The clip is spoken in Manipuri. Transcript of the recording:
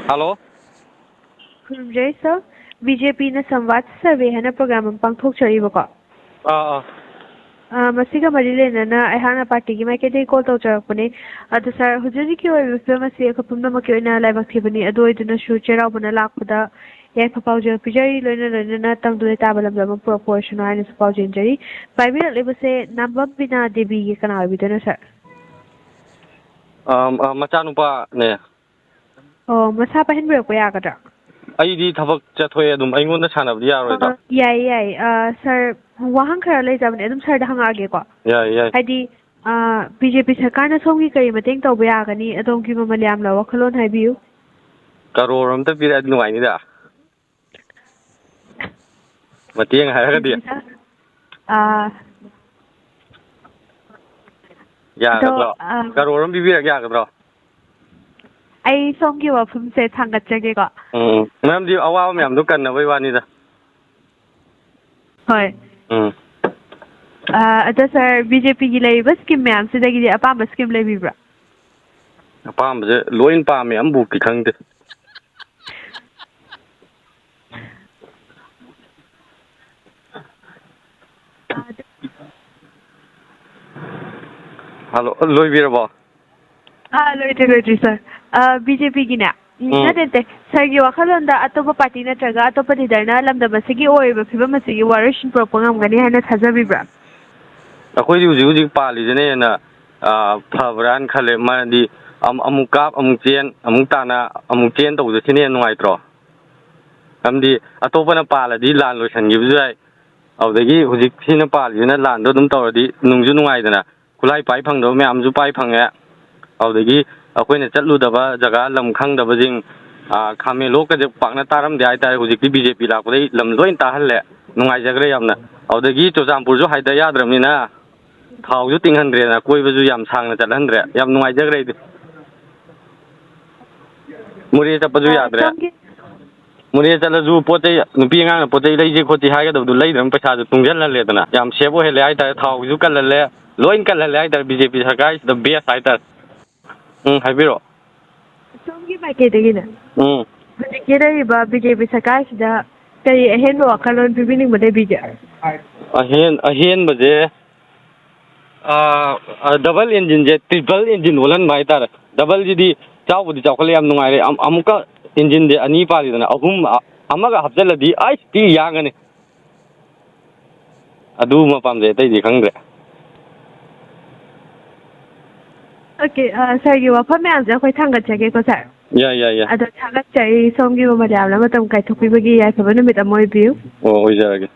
Hello? Jai sir, BJP na Samvad Survey hana program pangthok chari bako. Masiga marile na ayhana party ki mai kete call to charak pane. Ado sir hujuri ki oi film masi kapumna makyo na live activity ado iduna shu chera bana lakpada yai papau je pijari loina na tang du ta balam lam proportion ai na papau je jari. Primary level se number bina debi ki kana bidana sir. Machanupa ne. Oh, masa pa hin ko ya kada. Aidi thabak chathoy adum aingon sanabdi yaroida. Yai sir wahang khara lai jaban adum sir da hangage ko. Yai. Hadi BJP Sarkar na somgi kari mateng tawba yagani adom ki mamalyam la wakhalon haibiyu. Crore amta pira nuai ni da. Mateng hairagadi. Ya gadro. Crore am bibira ya gadro. Ai somgi wa phum se thangat jage ko. Ma'am di awa ma'am du kan na wai wani da. Hoi. Ada sir BJP ki lai bas kim ma'am se dagi apa bas kim lai bibra. Apa je loin pa ma'am bu ki khang de. Hello, loi bira ba. Loi sir. BJP ki na. Nadente sir ki wakhalon da atopa party na traga atopa leader na lam da basigi oi ba phiba masigi warishin propagam gani hana thajabibra. Akoi di uji pali jene na phabran khale ma di amuk kap amuk tana amuk chen to je sine nuai tro. Amdi atopa na pala di lan lo san gi bjai. Audagi huji sine pali na lan do dum to di nungju nuai dana. Kulai pai phang do me amju pai phang ya. Audagi akoina chatlu-daba jaga lam khang-daba jing khame lok ka pakna taram de ai ta hujik BJP la ko dei lam loin ta halle nungai jagre yamna audagi Tourakpa ju haida yadram ni na thau ju ting handre na koi baju yam sang na chalan re yam nungai jagre de muri ta paju yadre muri chala ju pote nupi nga na pote lai je khoti ha ga du lai dam paisa ju tungjal la le dana yam sebo hele ai ta thau ju kal le loin kal le ai ta BJP Sarkar is the best ai ta haibiro somgi mai ke degina kira iba BJP Sarkar sida kari ahen wa kalon bibining made bija ahen baje double engine je triple engine wolan mai tar double jidi chaw budi chawkhale yam nungai re amuka engine de ani pali dana ahum amaga hapjaladi ai ti yangane adu ma pamje tai di khangre. Okay, sir, you are from Manipur. Koi thangat jage ko sir. Yeah. Ada thangat jai somgi mo madam la matam kai thupi bagi ya sabana mit amoy biu. Oh, oi jage.